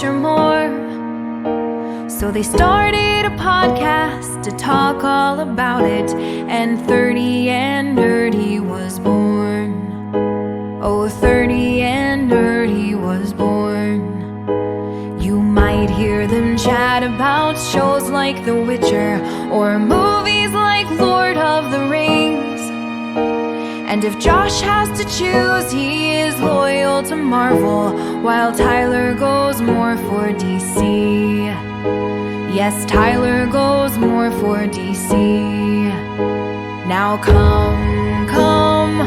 or more. So they started a podcast to talk all about it, and 30 and Nerdy was born. Oh, 30 and Nerdy was born. You might hear them chat about shows like The Witcher or movies like Lord of the Rings. And if Josh has to choose, he is loyal to Marvel, while Tyler goes more for DC. Yes, Tyler goes more for DC. Now come, come,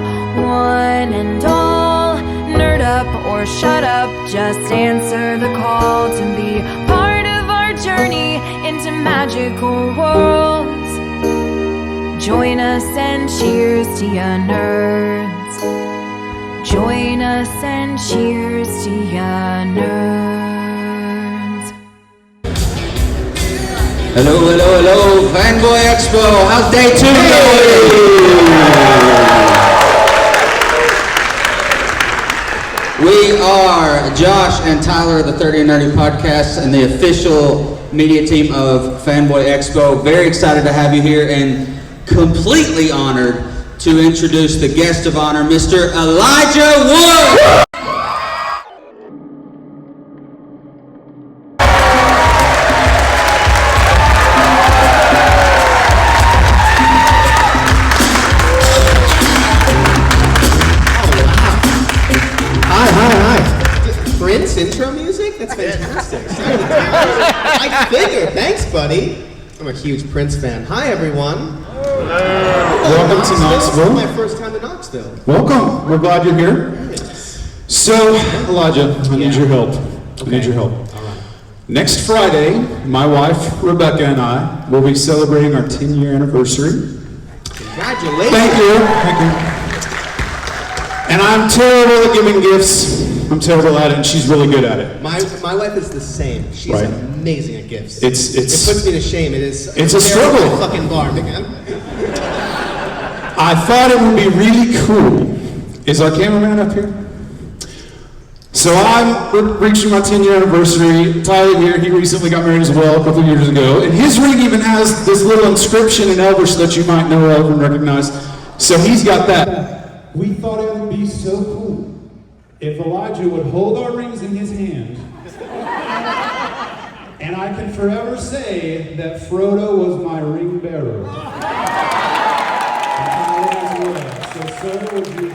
one and all, nerd up or shut up, just answer the call to be part of our journey into magical worlds. Join us and cheers to ya nerds. Join us and cheers to ya nerds. Hello, hello, hello, Fanboy Expo. How's day 2 going? We are Josh and Tyler, the 30 and Nerdy podcast, and the official media team of Fanboy Expo. Very excited to have you here and completely honored to introduce the guest of honor, Mr. Elijah Wood. Intro music? That's fantastic. I figured. Thanks, buddy. I'm a huge Prince fan. Hi, everyone. Welcome to Knoxville. This is my first time to Knoxville. Welcome. We're glad you're here. Yes. So, Elijah, I need your help. Okay. I need your help. All right. Next Friday, my wife, Rebecca, and I will be celebrating our 10-year anniversary. Congratulations. Thank you. Thank you. And I'm terrible at giving gifts. I'm terrible at it, and she's really good at it. My wife is the same. She's Right. amazing at gifts. It puts me to shame. It's a struggle. Fucking bar, man. I thought it would be really cool. Is our cameraman up here? So I'm reaching my 10-year anniversary. Tyler here, he recently got married as well a couple of years ago. And his ring even has this little inscription in Elvish that you might know of and recognize. So he's got that. We thought it would be so cool if Elijah would hold our rings in his hand. And I can forever say that Frodo was my ring bearer. So, sir, would you...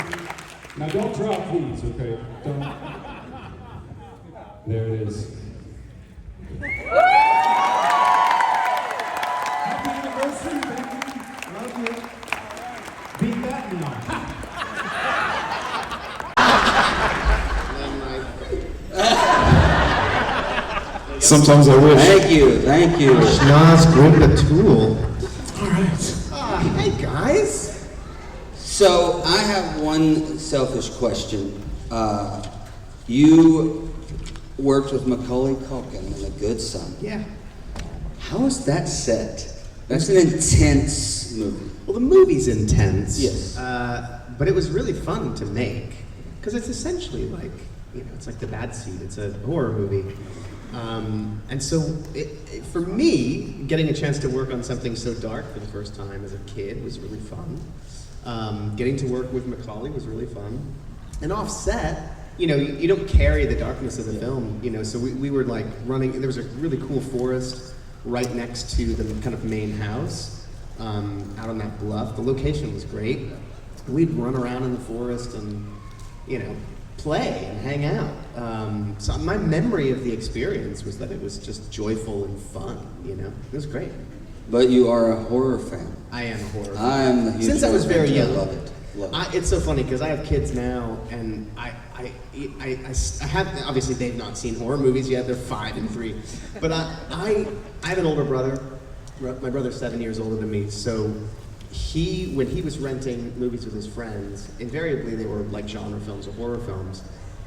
Now, don't drop these, okay? Don't... There it is. Happy anniversary, baby. Love you. Beat that now. Sometimes I wish. Thank you, thank you. Schnoz, grip the tool. All right. Hey, guys. So I have one selfish question. You worked with Macaulay Culkin in The Good Son. Yeah. How was that set? That's an intense movie. Well, the movie's intense. Yes. But it was really fun to make. Because it's essentially like, it's like The Bad Seed. It's a horror movie. And so, for me, getting a chance to work on something so dark for the first time as a kid was really fun. Getting to work with Macaulay was really fun. And offset, you don't carry the darkness of the film, so we were like running, there was a really cool forest right next to the kind of main house, out on that bluff. The location was great. We'd run around in the forest and, play and hang out. So my memory of the experience was that it was just joyful and fun, It was great. But you are a horror fan. I am a horror fan. I am the huge Since I was horror very fan, young. I love it. It's so funny because I have kids now, and I have, obviously they've not seen horror movies yet. They're 5 and 3, but I have an older brother. My brother's 7 years older than me, so when he was renting movies with his friends, invariably they were like genre films or horror films,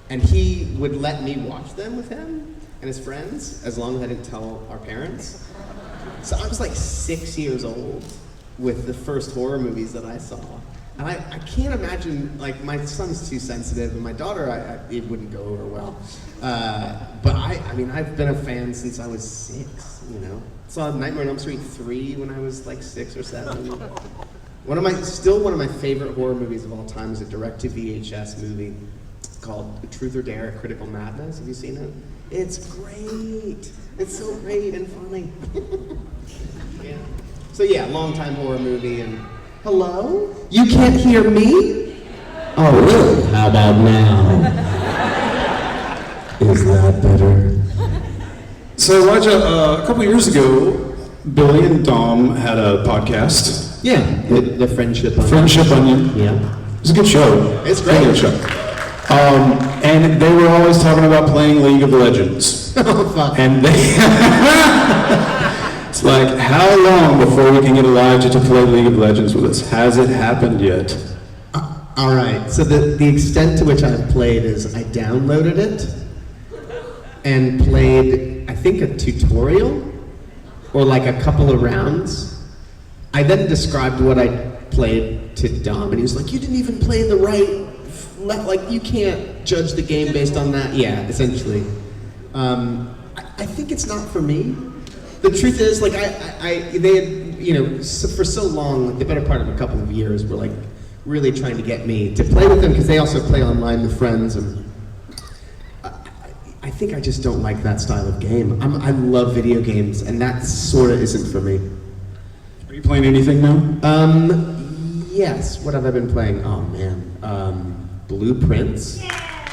and he would let me watch them with him and his friends as long as I didn't tell our parents. So I was like 6 years old with the first horror movies that I saw. And I can't imagine, like, my son's too sensitive, and my daughter, it wouldn't go over well. But I mean, I've been a fan since I was 6, you know. Saw Nightmare on Elm Street 3 when I was like 6 or 7. One of my favorite horror movies of all time is a direct-to-VHS movie called Truth or Dare, Critical Madness. Have you seen it? It's great. It's so great and funny. Yeah. So yeah, long-time horror movie. And hello? You can't hear me? Oh, really? How about now? Is that better? So, Elijah, a couple years ago, Billy and Dom had a podcast. Yeah, the Friendship Onion. Friendship Onion. Yeah. It was a good show. It's great. Good show. And they were always talking about playing League of Legends. Oh, fuck. And they... It's like, how long before we can get Elijah to play League of Legends with us? Has it happened yet? All right, so the extent to which I've played is I downloaded it and played, I think, a tutorial or like a couple of rounds. I then described what I played to Dom, and he was like, you didn't even play the right, like, you can't judge the game based on that. Yeah, essentially. I think it's not for me. The truth is, like, they had, you know, for so long, like, the better part of a couple of years, were like really trying to get me to play with them, because they also play online with friends, and I think I just don't like that style of game. I love video games, and that sort of isn't for me. Are you playing anything now? Yes. What have I been playing? Oh man, Blueprints.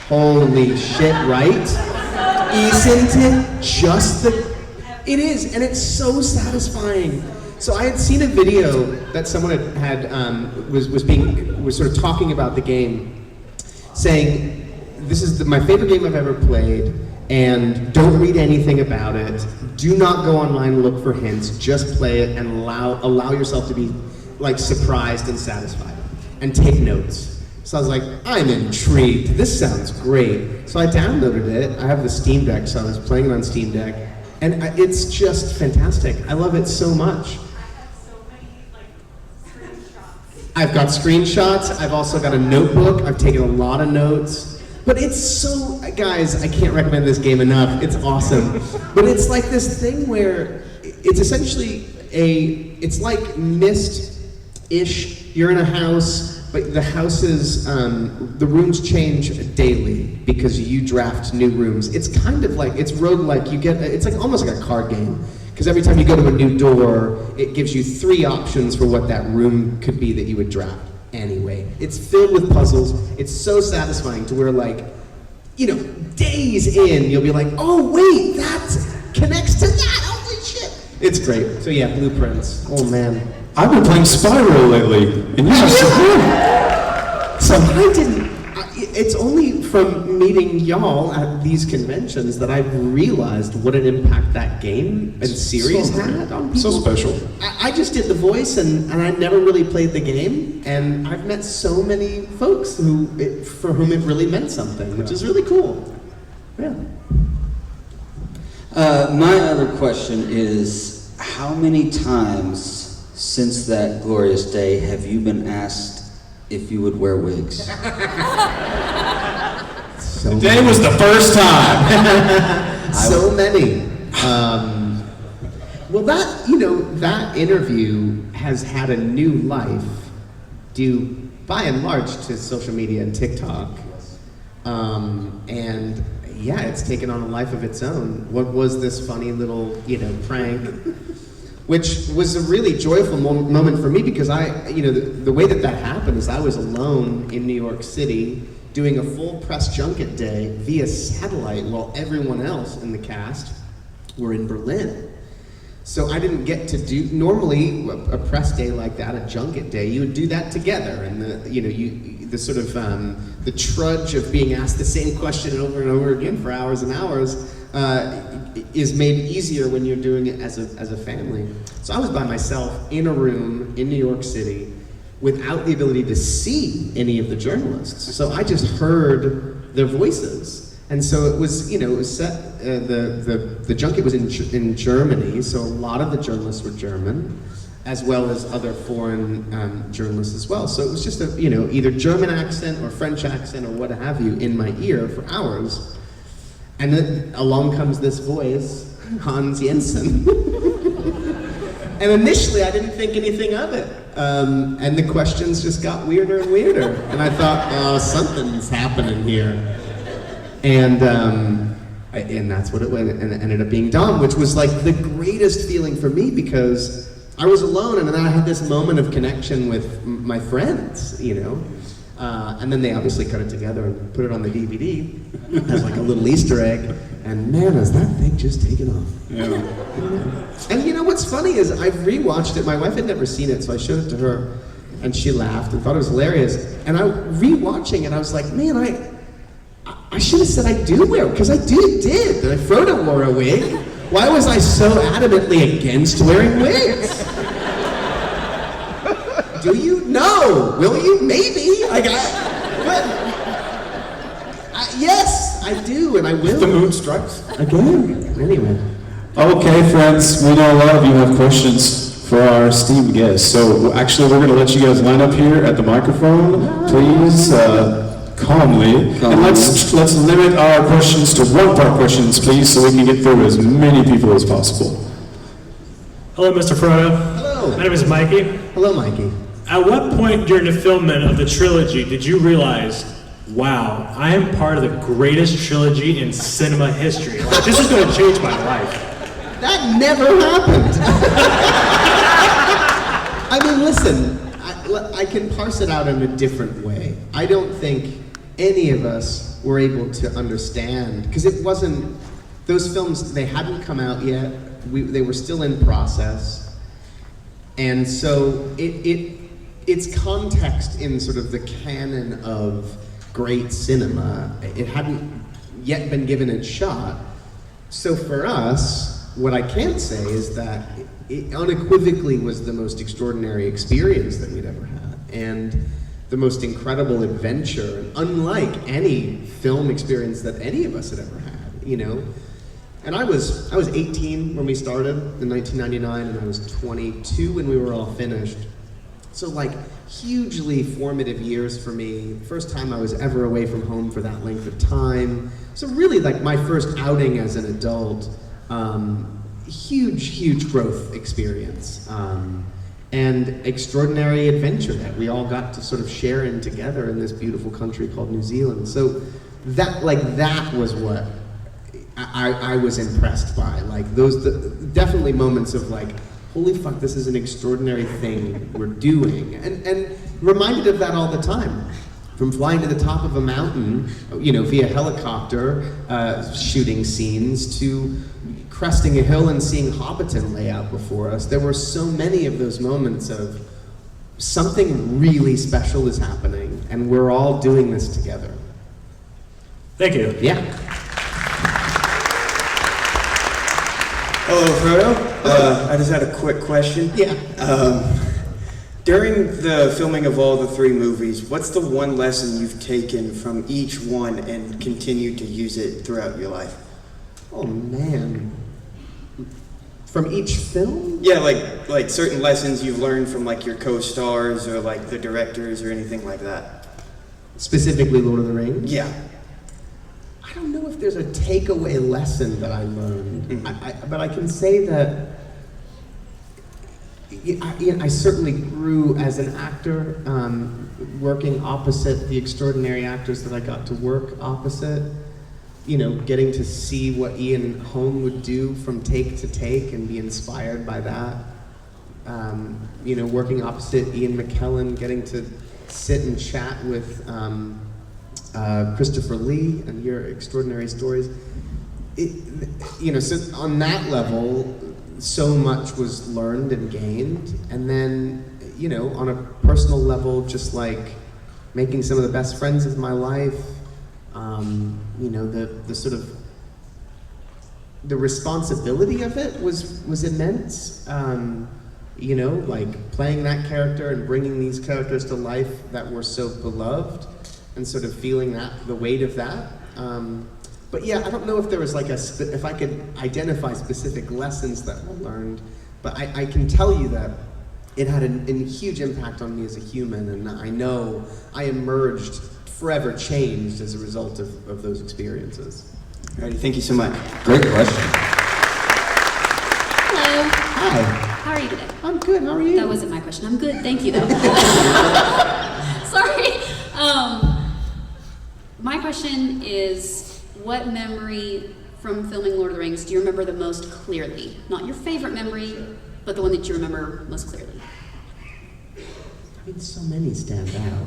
Holy shit! Right? Isn't it just the? It is, and it's so satisfying. So I had seen a video that someone was sort of talking about the game, saying, "This is my favorite game I've ever played, and don't read anything about it. Do not go online and look for hints. Just play it and allow yourself to be like surprised and satisfied, and take notes." So I was like, I'm intrigued. This sounds great. So I downloaded it. I have the Steam Deck, so I was playing it on Steam Deck, and it's just fantastic. I love it so much. I've got screenshots. I've also got a notebook. I've taken a lot of notes. But it's so, guys, I can't recommend this game enough. It's awesome. But it's like this thing where it's essentially it's like Myst-ish. You're in a house, but the houses, the rooms change daily because you draft new rooms. It's kind of like, it's roguelike. It's like almost like a card game. Because every time you go to a new door, it gives you 3 options for what that room could be that you would draft anyway. It's filled with puzzles. It's so satisfying to where, like, you know, days in, you'll be like, oh wait, that connects to that, holy shit. It's great. So yeah, Blueprints. Oh man. I've been playing Spyro lately, and you must have. So I didn't, it's only from meeting y'all at these conventions that I've realized what an impact that game and series had on people. So special. I just did the voice, and I never really played the game, and I've met so many folks for whom it really meant something, which is really cool. Yeah. My other question is, how many times since that glorious day have you been asked if you would wear wigs? Today was the first time. So many. Well, that interview has had a new life due, by and large, to social media and TikTok. And yeah, it's taken on a life of its own. What was this funny little, prank? Which was a really joyful moment for me, because the way that happened is I was alone in New York City doing a full press junket day via satellite while everyone else in the cast were in Berlin. So I didn't get to do, normally a press day like that, a junket day, you would do that together, and the trudge of being asked the same question over and over again for hours and hours is made easier when you're doing it as a family. So I was by myself in a room in New York City without the ability to see any of the journalists. So I just heard their voices. And so it was set, the junket was in Germany, so a lot of the journalists were German, as well as other foreign journalists as well. So it was just either German accent or French accent or what have you in my ear for hours. And then along comes this voice, Hans Jensen. And initially I didn't think anything of it. And the questions just got weirder and weirder. And I thought, oh, something's happening here. And that's what it went, and it ended up being Dom, which was like the greatest feeling for me because I was alone, and then I had this moment of connection with my friends, you know. And then they obviously cut it together and put it on the DVD as like a little Easter egg. And man, has that thing just taken off. Yeah. And you know what's funny is I've rewatched it. My wife had never seen it, so I showed it to her, and she laughed and thought it was hilarious. And I rewatching it, I was like, man, I should have said I do wear it, because I did. Frodo wore a wig. Why was I so adamantly against wearing wigs? Do you? No. Will you? Maybe. Yes, I do, and I will. If the moon strikes. Again. Anyway. Okay, friends, we know a lot of you have questions for our esteemed guests. So actually, we're going to let you guys line up here at the microphone, please, calmly. And let's limit our questions to one-part questions, please, so we can get through as many people as possible. Hello, Mr. Frodo. Hello. My name is Mikey. Hello, Mikey. At what point during the filming of the trilogy did you realize, wow, I am part of the greatest trilogy in cinema history? Like, this is going to change my life. That never happened. I mean, listen, I can parse it out in a different way. I don't think any of us were able to understand, because it wasn't, those films, they hadn't come out yet. They were still in process. And so its context in sort of the canon of great cinema, it hadn't yet been given its shot. So for us, what I can say is that it unequivocally was the most extraordinary experience that we'd ever had, and the most incredible adventure, and unlike any film experience that any of us had ever had, you know. And I was 18 when we started in 1999, and I was 22 when we were all finished. So like hugely formative years for me. First time I was ever away from home for that length of time. So really like my first outing as an adult. Huge growth experience. And extraordinary adventure that we all got to sort of share in together in this beautiful country called New Zealand. So that was what I was impressed by. Like definitely moments of like, holy fuck, this is an extraordinary thing we're doing. And reminded of that all the time. From flying to the top of a mountain, you know, via helicopter, shooting scenes, to cresting a hill and seeing Hobbiton lay out before us. There were so many of those moments of something really special is happening, and we're all doing this together. Thank you. Yeah. Hello, Frodo. I just had a quick question. Yeah. During the filming of all the 3 movies, what's the one lesson you've taken from each one and continued to use it throughout your life? Oh man. From each film? Yeah, like certain lessons you've learned from like your co-stars or like the directors or anything like that. Specifically Lord of the Rings? Yeah. I don't know if there's a takeaway lesson that I learned, Mm-hmm. but I can say that I certainly grew as an actor, working opposite the extraordinary actors that I got to work opposite. You know, getting to see what Ian Holm would do from take to take and be inspired by that. You know, working opposite Ian McKellen, getting to sit and chat with Christopher Lee and hear extraordinary stories. You know, so on that level, so much was learned and gained. And then, you know, on a personal level, just like making some of the best friends of my life. You know, the sort of the responsibility of it was immense. You know, like playing that character and bringing these characters to life that were so beloved, and sort of feeling the weight of that. But yeah, I don't know if there was like if I could identify specific lessons that were learned, but I can tell you that it had a huge impact on me as a human, and I know I emerged forever changed as a result of those experiences. Alrighty, thank you so much. Great question. Hello. Hi. How are you today? I'm good. How are you? That wasn't my question. I'm good. Thank you, though. Sorry. My question is, what memory from filming Lord of the Rings do you remember the most clearly? Not your favorite memory, but the one that you remember most clearly. I mean, so many stand out.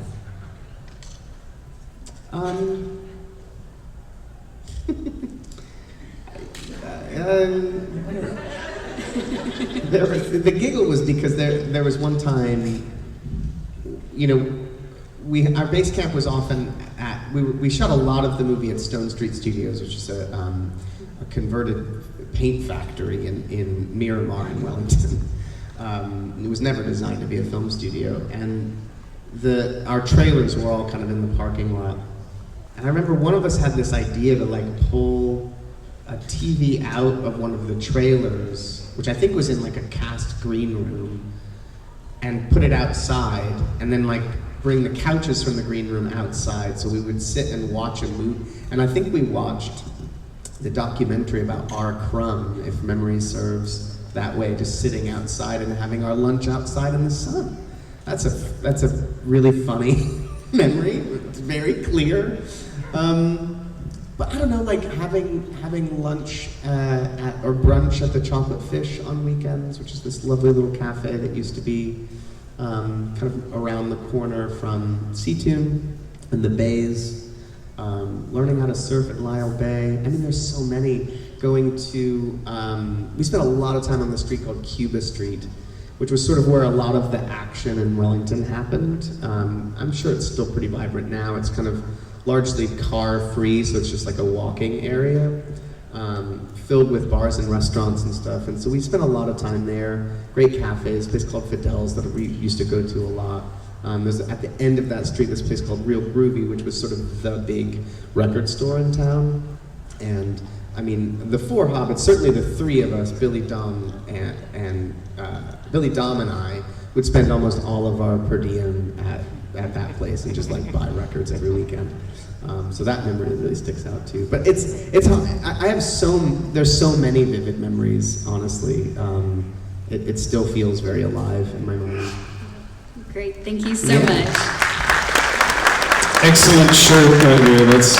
The giggle was because there was one time, you know, our base camp was often we shot a lot of the movie at Stone Street Studios, which is a converted paint factory in Miramar in Wellington. It was never designed to be a film studio, and our trailers were all kind of in the parking lot. And I remember one of us had this idea to like pull a TV out of one of the trailers, which I think was in like a cast green room, and put it outside, and then like bring the couches from the green room outside so we would sit and watch a movie. And I think we watched the documentary about R. Crumb, if memory serves, that way, just sitting outside and having our lunch outside in the sun. That's a really funny memory. It's very clear. But I don't know, like having lunch or brunch at the Chocolate Fish on weekends, which is this lovely little cafe that used to be kind of around the corner from Seatoon and the bays. Learning how to surf at Lyle Bay. I mean, there's so many. Going to, we spent a lot of time on the street called Cuba Street, which was sort of where a lot of the action in Wellington happened. I'm sure it's still pretty vibrant now. It's kind of largely car-free, so it's just like a walking area, filled with bars and restaurants and stuff. And so we spent a lot of time there. Great cafes, a place called Fidel's that we used to go to a lot. There's at the end of that street this place called Real Groovy, which was sort of the big record store in town. And I mean, the four hobbits, certainly the three of us, Billy, Dom, and I, would spend almost all of our per diem at that place and just like buy records every weekend. So that memory really sticks out too. But it's I have there's so many vivid memories, honestly. It still feels very alive in my mind. Great. Thank you so much. Excellent shirt right here. That's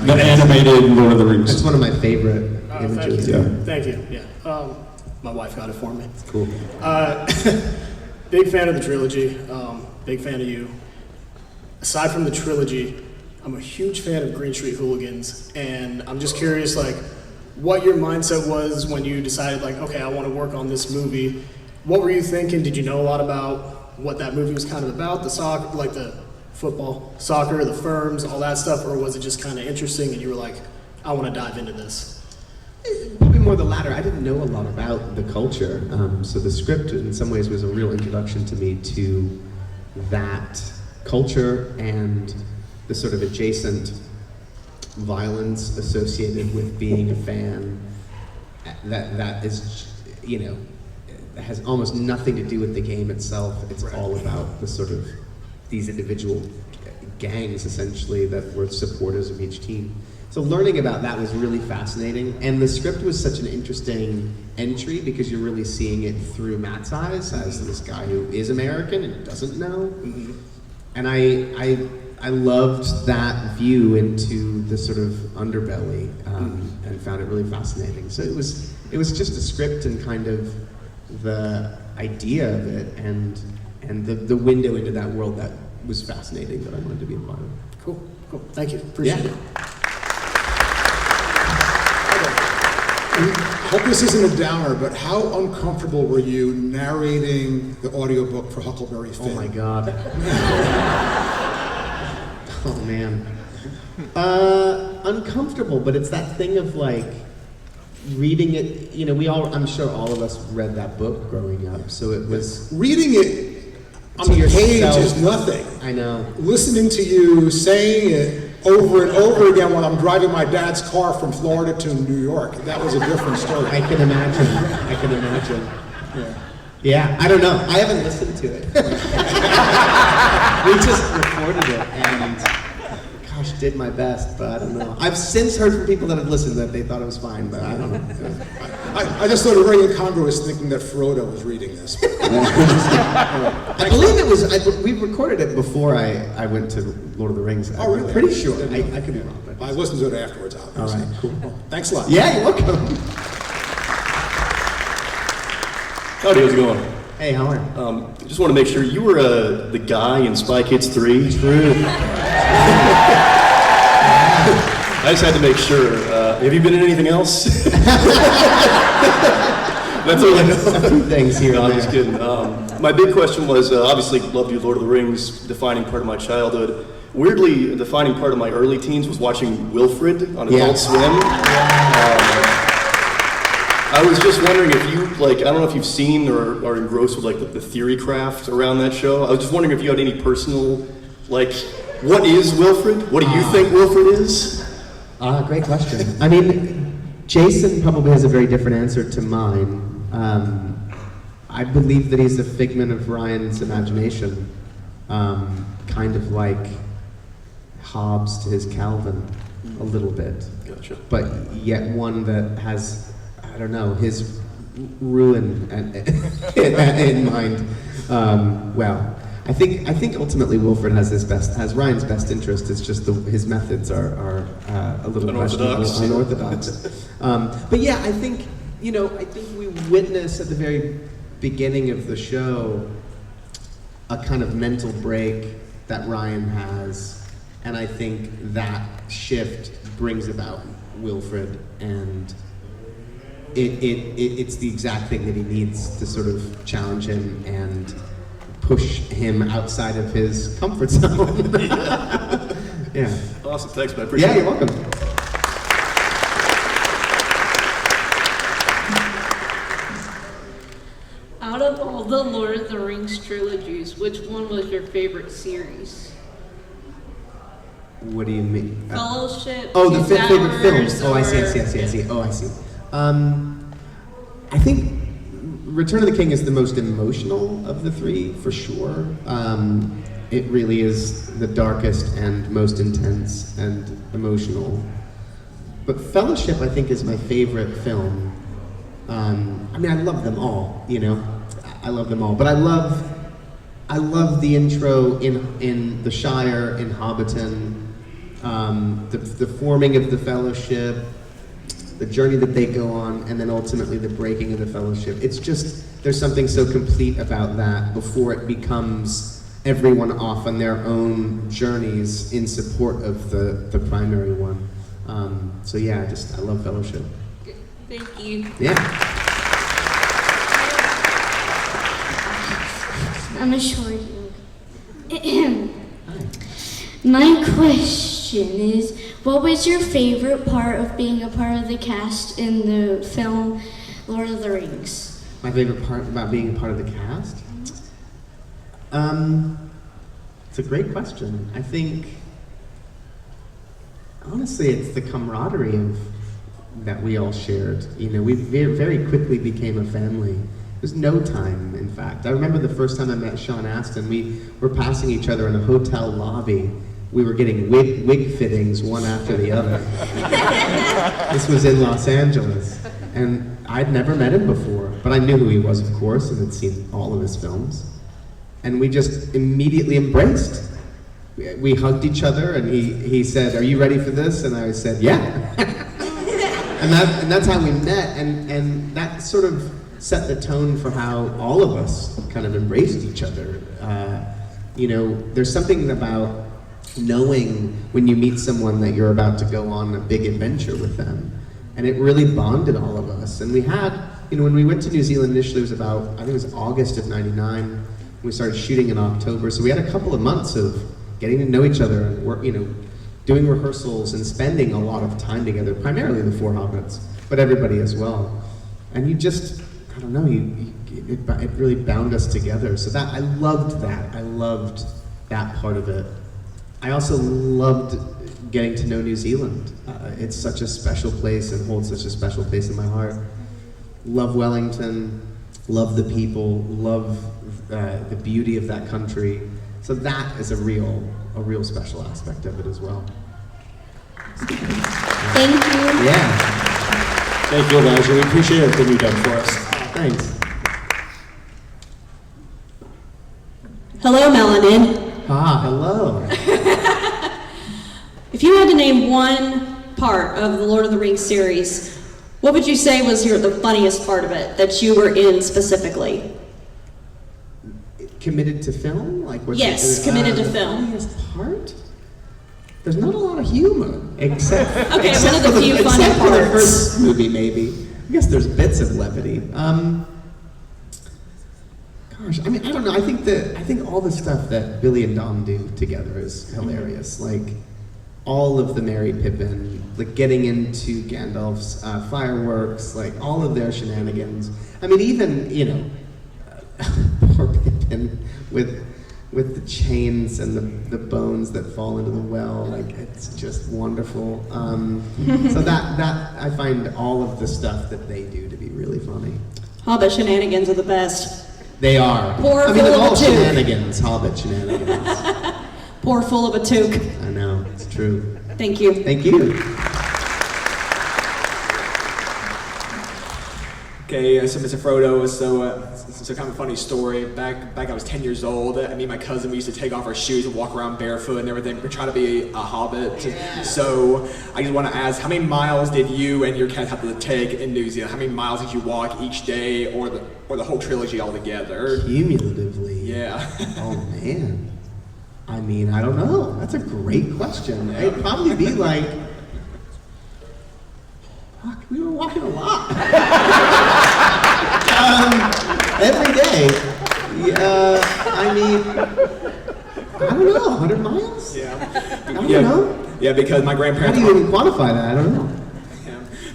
the animated Lord of the Rings. That's one of my favorite images. Thank you. Yeah. My wife got it for me. Cool. Big fan of the trilogy. Big fan of you. Aside from the trilogy, I'm a huge fan of Green Street Hooligans, and I'm just curious, like, what your mindset was when you decided, like, okay, I want to work on this movie. What were you thinking? Did you know a lot about what that movie was kind of about, the soccer, like the football, soccer, the firms, all that stuff, or was it just kind of interesting and you were like, I want to dive into this? Probably more the latter. I didn't know a lot about the culture, so the script in some ways was a real introduction to me to that culture and the sort of adjacent violence associated with being a fan that is, you know, has almost nothing to do with the game itself. It's all about the sort of these individual gangs, essentially, that were supporters of each team. So learning about that was really fascinating, and the script was such an interesting entry because you're really seeing it through Matt's eyes as this guy who is American and doesn't know. Mm-hmm. And I loved that view into the sort of underbelly, and found it really fascinating. So it was just a script and kind of the idea of it and the window into that world that was fascinating that I wanted to be a part of. Cool. Thank you. Appreciate it. I hope this isn't a downer, but how uncomfortable were you narrating the audiobook for Huckleberry Finn? Oh my God. Oh man. Uncomfortable, but it's that thing of like reading it, you know, I'm sure all of us read that book growing up, so it was... Reading it on the page is nothing. I know. Listening to you saying it over and over again while I'm driving my dad's car from Florida to New York, that was a different story. I can imagine. Yeah, I don't know. I haven't listened to it. We just recorded it, and gosh, did my best, but I don't know. I've since heard from people that have listened that they thought it was fine, but I don't know. I just thought it very incongruous thinking that Frodo was reading this. I believe it was, we recorded it before I went to Lord of the Rings. Oh, really? I'm pretty sure. I could be wrong. But I listened to it afterwards, obviously. all right, cool. Thanks a lot. Yeah, you're welcome. Howdy, how's it going? Hey, how are you? Just want to make sure you were the guy in Spy Kids 3. True. I just had to make sure. Have you been in anything else? That's all I know. Things here. No, I'm just kidding. My big question was, obviously, loved you, Lord of the Rings, defining part of my childhood. Weirdly, a defining part of my early teens was watching Wilfred on Adult Swim. I was just wondering if you, I don't know if you've seen or are engrossed with, the theory craft around that show. I was just wondering if you had any personal, what is Wilfred? What do you think Wilfred is? Great question. I mean, Jason probably has a very different answer to mine. I believe that he's a figment of Ryan's imagination, kind of like Hobbes to his Calvin, a little bit. Gotcha. But yet one that has, I don't know, his ruin in mind. I think ultimately Wilfred has Ryan's best interest. It's just his methods are a little questionable, unorthodox. But yeah, I think we witness at the very beginning of the show a kind of mental break that Ryan has, and I think that shift brings about Wilfred, and it's the exact thing that he needs to sort of challenge him and push him outside of his comfort zone. Yeah. Awesome, thanks, man. Appreciate it. Yeah, you're welcome. Out of all the Lord of the Rings trilogies, which one was your favorite series? What do you mean? Fellowship. Oh, the favorite Towers, films. Oh, I see. Oh, I see. I think Return of the King is the most emotional of the three, for sure. It really is the darkest and most intense and emotional. But Fellowship, I think, is my favorite film. I mean, I love them all, I love them all. But I love the intro in The Shire, in Hobbiton, the forming of the Fellowship, the journey that they go on, and then ultimately the breaking of the Fellowship. It's just, there's something so complete about that before it becomes everyone off on their own journeys in support of the primary one. So yeah, I love Fellowship. Thank you. Yeah. I'm a short. My question is, what was your favorite part of being a part of the cast in the film Lord of the Rings? My favorite part about being a part of the cast? It's a great question. I think, honestly, it's the camaraderie that we all shared. We very quickly became a family. There's no time, in fact. I remember the first time I met Sean Astin, we were passing each other in a hotel lobby. We were getting wig fittings one after the other. This was in Los Angeles. And I'd never met him before, but I knew who he was, of course, and had seen all of his films. And we just immediately embraced. We hugged each other, and he said, "Are you ready for this?" And I said, "Yeah." and that's how we met, and that sort of set the tone for how all of us kind of embraced each other. There's something about knowing when you meet someone that you're about to go on a big adventure with them. And it really bonded all of us. And we had, when we went to New Zealand initially, it was about, I think it was August of '99. We started shooting in October. So we had a couple of months of getting to know each other and work, doing rehearsals and spending a lot of time together, primarily the four hobbits, but everybody as well. And you just, I don't know, it really bound us together. So I loved that. I loved that part of it. I also loved getting to know New Zealand. It's such a special place and holds such a special place in my heart. Love Wellington, love the people, love the beauty of that country. So that is a real special aspect of it as well. Thank you. Yeah. Thank you, Elijah. We appreciate everything you've done for us. Thanks. Hello, Melanin. Hello. If you had to name one part of the Lord of the Rings series, what would you say was the funniest part of it that you were in specifically? Committed to film? Like what? Yes, committed to the film. Funniest part? There's not a lot of humor, except Okay, except one of the few except funny for the parts. first movie, maybe. I guess there's bits of levity. Gosh, I mean, I don't know. I think all the stuff that Billy and Dom do together is hilarious. Like all of the Merry Pippin, like getting into Gandalf's fireworks, like all of their shenanigans. I mean, even poor Pippin with the chains and the bones that fall into the well. Like it's just wonderful. So that I find all of the stuff that they do to be really funny. Hobbit shenanigans are the best. They are. Pour I mean, full they're of a all toque. shenanigans, Hobbit shenanigans. Pour full of a toque. I know, it's true. Thank you. Thank you. Okay, so Mr. Frodo, so kind of a funny story. Back I was 10 years old. Me and my cousin, we used to take off our shoes and walk around barefoot and everything. We're trying to be a hobbit. Yeah. So I just want to ask, how many miles did you and your cat have to take in New Zealand? How many miles did you walk each day, or the whole trilogy altogether? Cumulatively. Yeah. Oh man. I mean, I don't know. That's a great question. It'd probably be like, fuck, we were walking a lot. Every day. I mean, I don't know, 100 miles? Yeah. I don't know. Yeah, because my How grandparents. do you even quantify that? I don't know.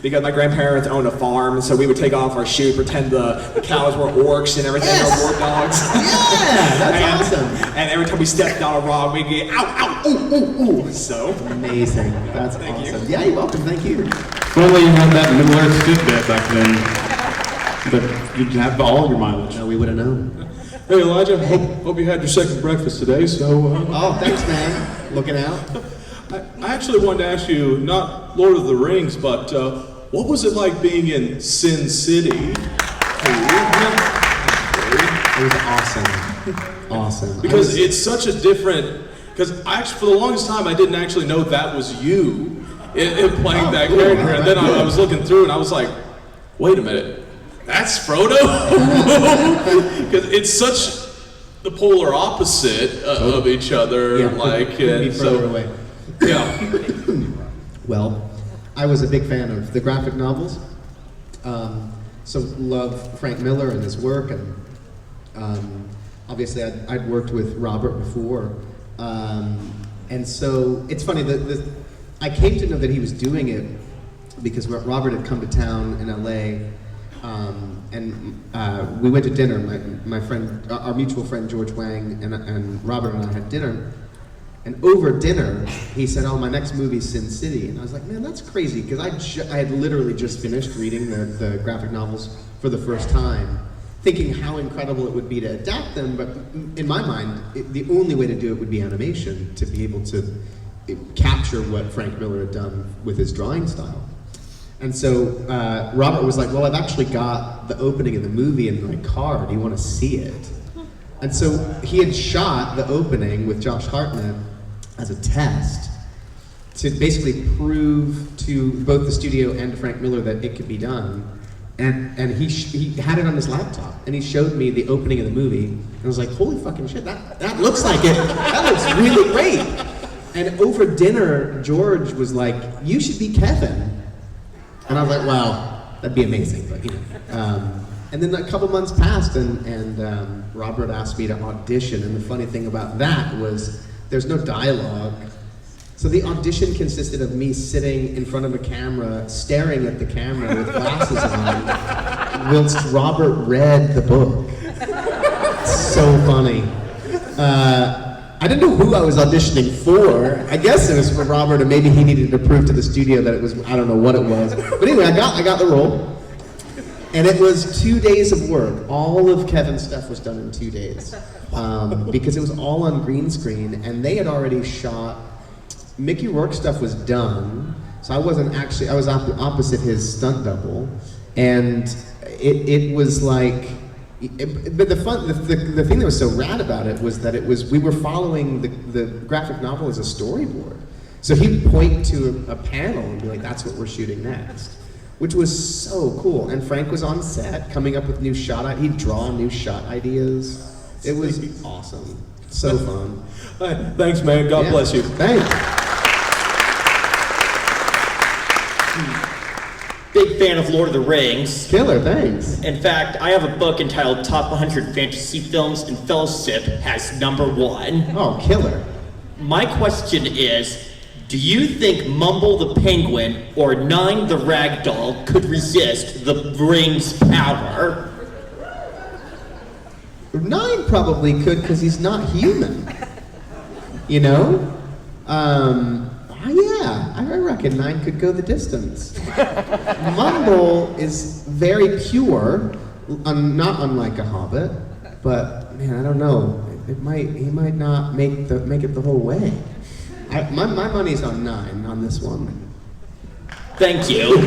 Because my grandparents owned a farm, so we would take off our shoes, pretend the cows were orcs and everything, Yes! or war dogs. Yeah, that's awesome. And every time we stepped on a rock, we'd get ow, ow, ooh, ooh, ooh. So amazing. That's awesome. Yeah, you're welcome. Thank you. If only you had that Middle Earth Fitbit back then, but you'd have all your mileage. No, we would have known. Hey Elijah, hope you had your second breakfast today, so... Oh, thanks man. Looking out. I actually wanted to ask you, not Lord of the Rings, but what was it like being in Sin City? It was awesome. Awesome. Because it's such a different... Because actually, for the longest time, I didn't actually know that was you in playing that character. And then I was looking through and I was like, wait a minute, that's Frodo? Because it's such the polar opposite of each other. Yeah, like, couldn't be and further so, away. Yeah. Well, I was a big fan of the graphic novels. So love Frank Miller and his work, and obviously I'd worked with Robert before. And so it's funny that I came to know that he was doing it because Robert had come to town in LA, and we went to dinner. My friend, our mutual friend George Wang, and Robert and I had dinner. And over dinner, he said, "Oh, my next movie's Sin City," and I was like, "Man, that's crazy," because I had literally just finished reading the graphic novels for the first time, thinking how incredible it would be to adapt them. But in my mind, the only way to do it would be animation, to be able to capture what Frank Miller had done with his drawing style. And so Robert was like, "Well, I've actually got the opening of the movie in my car. Do you want to see it?" And so he had shot the opening with Josh Hartnett as a test to basically prove to both the studio and to Frank Miller that it could be done. And he had it on his laptop, and he showed me the opening of the movie, and I was like, holy fucking shit, that looks like it. That looks really great. And over dinner, George was like, you should be Kevin. And I was like, well, that'd be amazing, but you know. And then a couple months passed, and Robert asked me to audition, and the funny thing about that was there's no dialogue. So the audition consisted of me sitting in front of a camera, staring at the camera with glasses on, whilst Robert read the book. So funny. I didn't know who I was auditioning for. I guess it was for Robert, and maybe he needed to prove to the studio that it was, I don't know what it was. But anyway, I got the role. And it was 2 days of work. All of Kevin's stuff was done in 2 days. Because it was all on green screen, and they had already shot Mickey Rourke stuff was done, so I wasn't actually, I was opposite his stunt double, and it was like, but the thing that was so rad about it was that we were following the graphic novel as a storyboard. So he'd point to a panel and be like, that's what we're shooting next, which was so cool. And Frank was on set coming up with new shot, he'd draw new shot ideas. It was awesome, so fun. Thanks, man, God bless you. Thanks. Big fan of Lord of the Rings. Killer, thanks. In fact, I have a book entitled Top 100 Fantasy Films, and Fellowship has #1. Oh, killer. My question is, do you think Mumble the Penguin or Nine the Ragdoll could resist the ring's power? Nine probably could, because he's not human. You know? Yeah, I reckon Nine could go the distance. Mumble is very pure, not unlike a hobbit, but man, I don't know. He might not make it the whole way. My money's on Nine on this one. Thank you.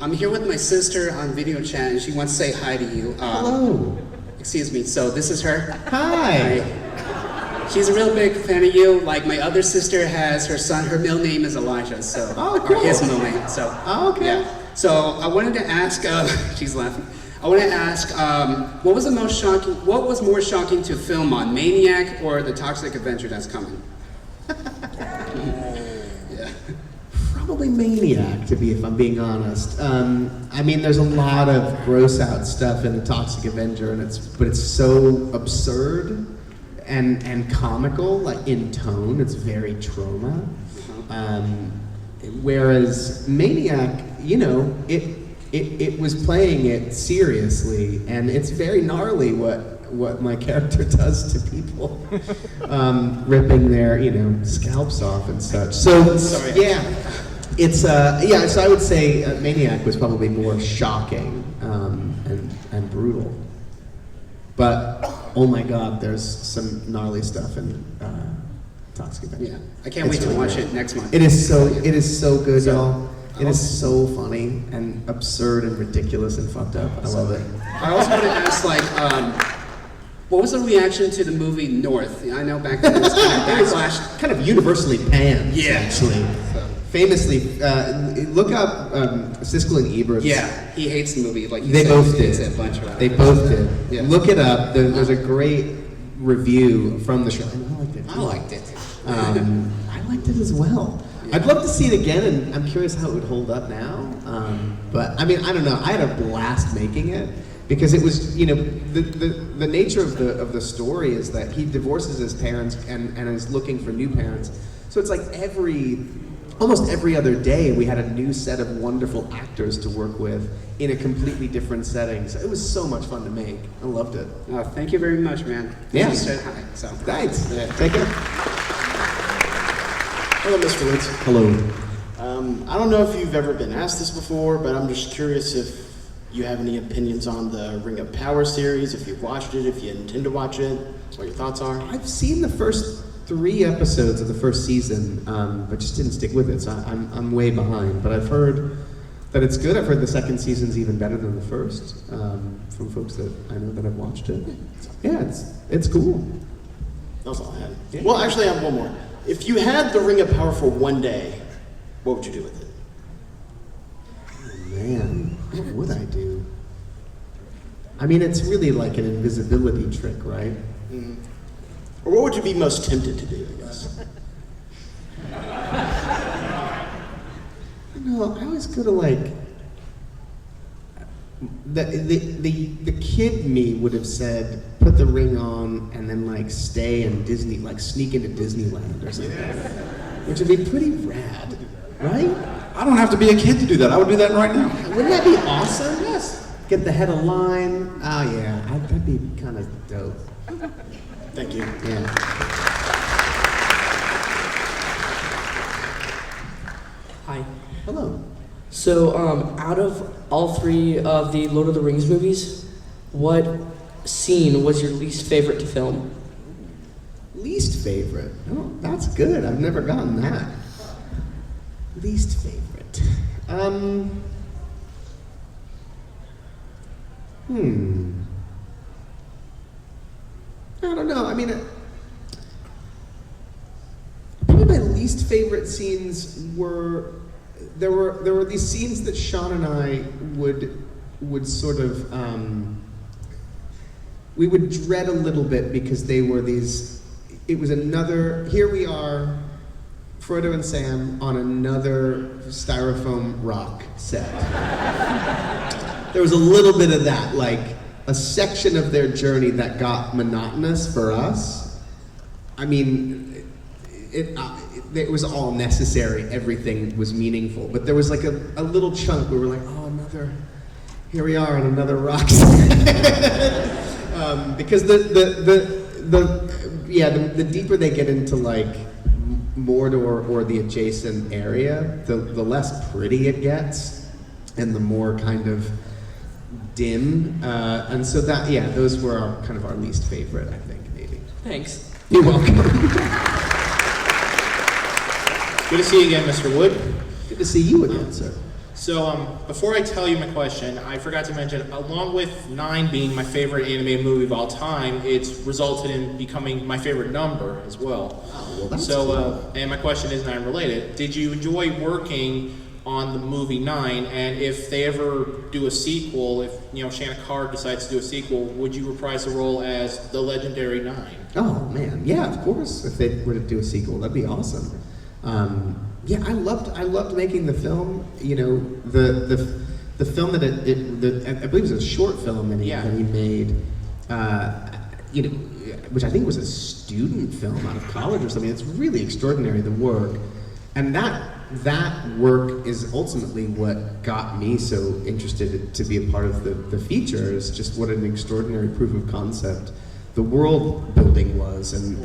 I'm here with my sister on video chat, and she wants to say hi to you. Hello. Excuse me. So this is her. Hi. She's a real big fan of you. Like my other sister has her son. Her middle name is Elijah. So or his middle name. So okay. Yeah. So I wanted to ask. She's laughing. I want to ask. What was more shocking to film on, Maniac or the Toxic Avenger that's coming? Probably Maniac, if I'm being honest. I mean, there's a lot of gross out stuff in the Toxic Avenger, but it's so absurd and comical, like in tone. It's very trauma. Whereas Maniac, you know, it was playing it seriously, and it's very gnarly what my character does to people, ripping their scalps off and such. So yeah. It's so I would say Maniac was probably more shocking and brutal. But oh my God, there's some gnarly stuff in Toxic Avenger. Yeah, I can't wait to watch it next month. It is so good, y'all. It is so funny and absurd and ridiculous and fucked up. I love it. I also want to ask, what was the reaction to the movie North? I know back then it was kind of backlash. Kind of universally panned, Yeah. actually. Famously, look up Siskel and Ebert. Yeah, he hates the movie. Like They both did. A bunch of They both did. Yeah. Look it up. There's a great review from the show. I liked it. I liked it as well. Yeah. I'd love to see it again, and I'm curious how it would hold up now. But I mean, I don't know. I had a blast making it because it was, the nature of the story is that he divorces his parents and is looking for new parents. So it's like almost every other day, we had a new set of wonderful actors to work with in a completely different setting. So it was so much fun to make. I loved it. Thank you very much, man. Yeah. You said hi. So. Thanks. Take care. Hello, Mr. Woods. Hello. I don't know if you've ever been asked this before, but I'm just curious if you have any opinions on the Ring of Power series, if you've watched it, if you intend to watch it, what your thoughts are. I've seen the first 3 episodes of the first season, but just didn't stick with it, so I'm way behind. But I've heard that it's good. I've heard the second season's even better than the first, from folks that I know that have watched it. Yeah, it's cool. That's all I had. Yeah. Well, actually, I have one more. If you had the Ring of Power for one day, what would you do with it? Oh, man, what would I do? I mean, it's really like an invisibility trick, right? Mm-hmm. Or what would you be most tempted to do, I guess? No, I always go to the kid me would have said, put the ring on and then stay in Disney, sneak into Disneyland or something. Which would be pretty rad, right? I don't have to be a kid to do that. I would do that right now. Wouldn't that be awesome? Yes. Get the head of line. Oh yeah, that'd be kind of dope. Thank you. Yeah. Hi. Hello. So, out of all 3 of the Lord of the Rings movies, what scene was your least favorite to film? Least favorite? Oh, that's good. I've never gotten that. Least favorite. I don't know. I mean, probably my least favorite scenes were there were these scenes that Sean and I would sort of we would dread a little bit because they were these. It was another. Here we are, Frodo and Sam on another styrofoam rock set. There was a little bit of that, like a section of their journey that got monotonous for us. I mean, it was all necessary. Everything was meaningful, but there was like a little chunk where we're like, oh, here we are on another rock set. Because the deeper they get into like Mordor or the adjacent area, the less pretty it gets, and the more kind of dim. And so those were kind of our least favorite, I think, maybe. Thanks. You're welcome. Good to see you again, Mr. Wood. Good to see you again, sir. So, before I tell you my question, I forgot to mention, along with 9 being my favorite animated movie of all time, it's resulted in becoming my favorite number as well. Oh, well, that's so, and my question is 9 related. Did you enjoy working on the movie 9? And if they ever do a sequel, if Shanna Carr decides to do a sequel, would you reprise the role as the legendary 9? Oh man, yeah, of course. If they were to do a sequel, that'd be awesome. Yeah, I loved making the film. The film that I believe it was a short film that he made. Which I think was a student film out of college or something. It's really extraordinary, the work, and that work is ultimately what got me so interested to be a part of the feature. Is just what an extraordinary proof of concept the world building was, and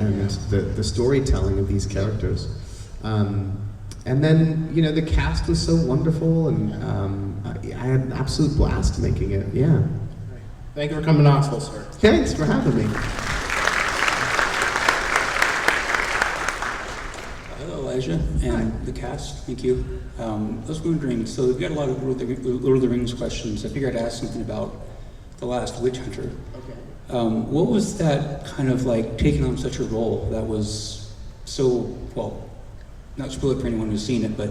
the storytelling of these characters. And then, the cast was so wonderful, and I had an absolute blast making it, yeah. Thank you for coming to Knoxville, sir. Thanks for having me. Hello, Elijah, and the cast, thank you. I was wondering, so we've got a lot of Lord of the Rings questions. I figured I'd ask something about The Last Witch Hunter. Okay. What was that kind of like, taking on such a role that was so, well, not spoil it for anyone who's seen it, but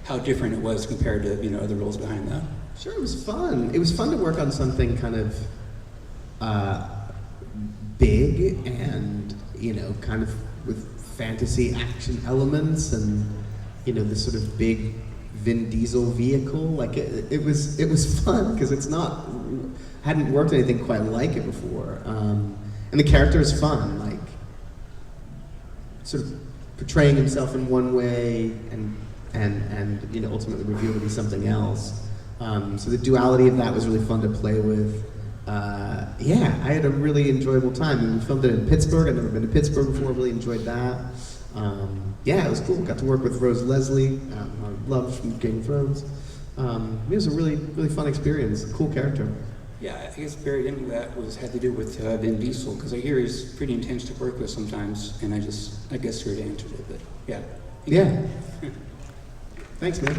how different it was compared to other roles behind that? Sure, it was fun. It was fun to work on something kind of big and kind of with fantasy action elements and this sort of big Vin Diesel vehicle. Like it was fun because hadn't worked anything quite like it before, and the character is fun, like sort of portraying himself in one way and ultimately revealed to be something else. So the duality of that was really fun to play with. I had a really enjoyable time. And we filmed it in Pittsburgh. I'd never been to Pittsburgh before. Really enjoyed that. It was cool. Got to work with Rose Leslie, our love from Game of Thrones. It was a really, really fun experience. Cool character. Yeah, I guess buried into that had to do with Vin Diesel, because I hear he's pretty intense to work with sometimes, and I guess sort of answered it, but yeah. Yeah. Thanks, man.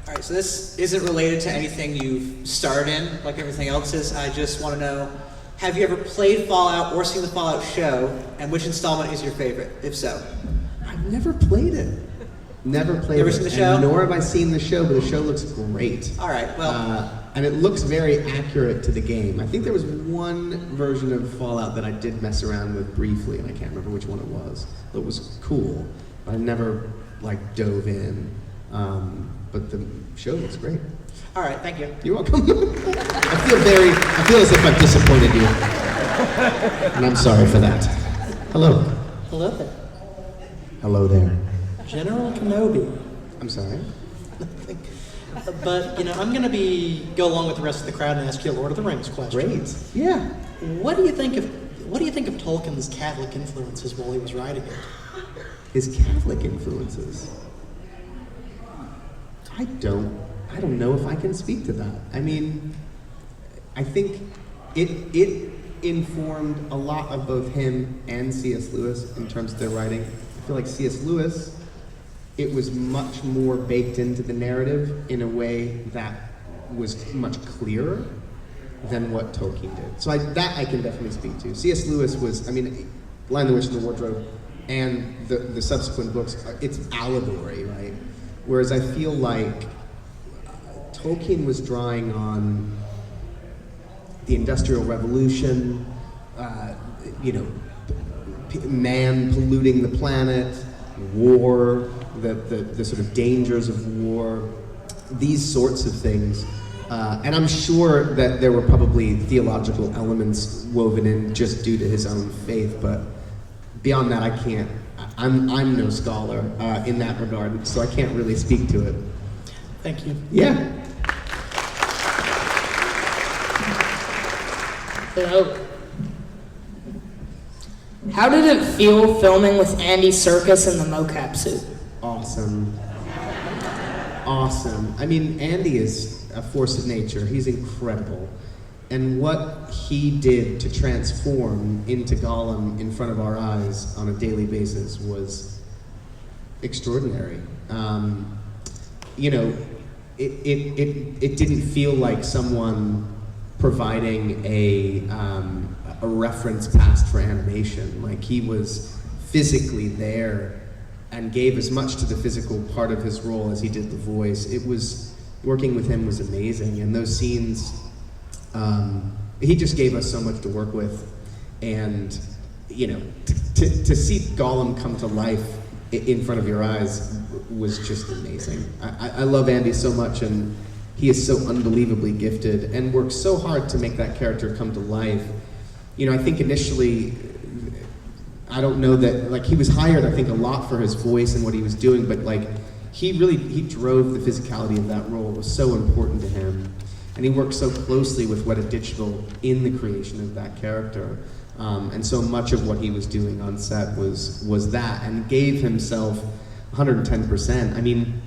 All right, so this isn't related to anything you've starred in, like everything else is. I just want to know, have you ever played Fallout or seen the Fallout show, and which installment is your favorite, if so? I've never played it. Never played You ever it. seen the show? And nor have I seen the show, but the show looks great. All right, well. And it looks very accurate to the game. I think there was one version of Fallout that I did mess around with briefly, and I can't remember which one it was. It was cool, but I never dove in. But the show looks great. All right, thank you. You're welcome. I feel as if I've disappointed you. And I'm sorry for that. Hello. Hello there. Hello there. General Kenobi. I'm sorry? But, I'm going to go along with the rest of the crowd and ask you a Lord of the Rings question. Great. Yeah. What do you think of Tolkien's Catholic influences while he was writing it? His Catholic influences? I don't I don't know if I can speak to that. I mean, I think it informed a lot of both him and C.S. Lewis in terms of their writing. I feel like C.S. Lewis, it was much more baked into the narrative in a way that was much clearer than what Tolkien did. So that I can definitely speak to. C.S. Lewis was, I mean, Lion, the Witch, and the Wardrobe, and the subsequent books, it's allegory, right? Whereas I feel like Tolkien was drawing on the Industrial Revolution, man polluting the planet, war, the sort of dangers of war, these sorts of things. And I'm sure that there were probably theological elements woven in just due to his own faith, but beyond that, I'm no scholar in that regard, so I can't really speak to it. Thank you. Yeah. Hello. How did it feel filming with Andy Serkis in the mocap suit? Awesome. Awesome. I mean, Andy is a force of nature. He's incredible. And what he did to transform into Gollum in front of our eyes on a daily basis was extraordinary. It didn't feel like someone providing a reference past for animation. Like, he was physically there and gave as much to the physical part of his role as he did the voice. It was, working with him was amazing, and those scenes, he just gave us so much to work with, and to see Gollum come to life in front of your eyes was just amazing. I love Andy so much, and he is so unbelievably gifted and works so hard to make that character come to life. I think initially, I don't know that, like, he was hired, I think, a lot for his voice and what he was doing, but like, he drove the physicality of that role. It was so important to him. And he worked so closely with Weta Digital in the creation of that character. And so much of what he was doing on set was that, and gave himself 110%. I mean,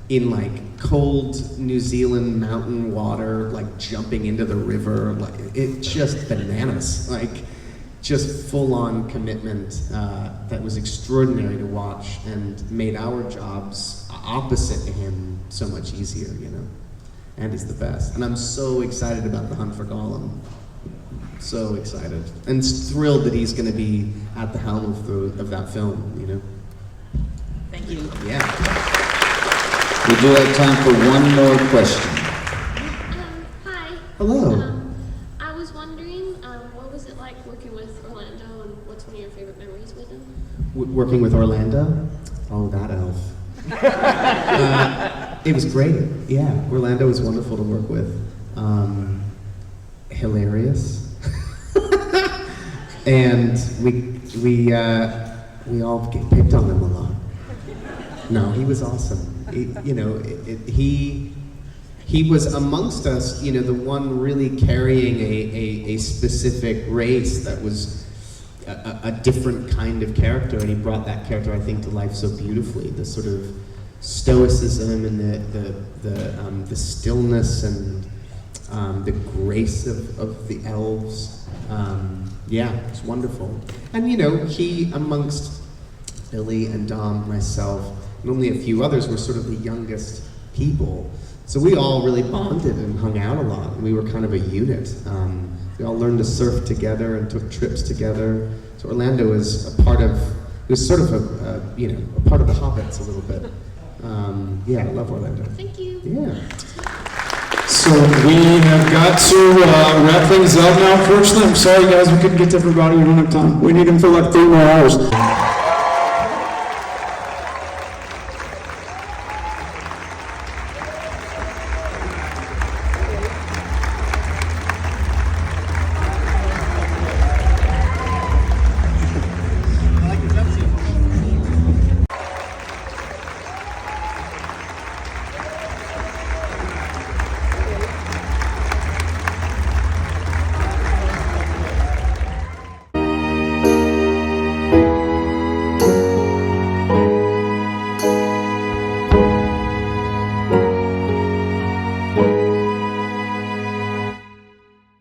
in like cold New Zealand mountain water, like jumping into the river, like it's just bananas, like just full-on commitment that was extraordinary to watch and made our jobs opposite to him so much easier, And he's the best. And I'm so excited about The Hunt for Gollum. So excited. And thrilled that he's going to be at the helm of that film, Thank you. Yeah. We do have time for one more question. Hi. Hello. I was wondering, what was it like working with Orlando, and what's one of your favorite memories with him? Working with Orlando? Oh, that elf. It was great. Yeah, Orlando was wonderful to work with. Hilarious. And we all picked on him a lot. No, he was awesome. He was amongst us, the one really carrying a specific race that was a different kind of character, and he brought that character, I think, to life so beautifully. The sort of stoicism and the stillness and the grace of the elves. It's wonderful. And he, amongst Billy and Dom, myself, and only a few others, were sort of the youngest people. So we all really bonded and hung out a lot, and we were kind of a unit. We all learned to surf together and took trips together. So Orlando was a part of, it was sort of a part of the Hobbits a little bit. I love Orlando. Thank you. Yeah. So we have got to wrap things up now. Unfortunately, I'm sorry guys, we couldn't get to everybody. We don't have time. We need them for like 3 more hours.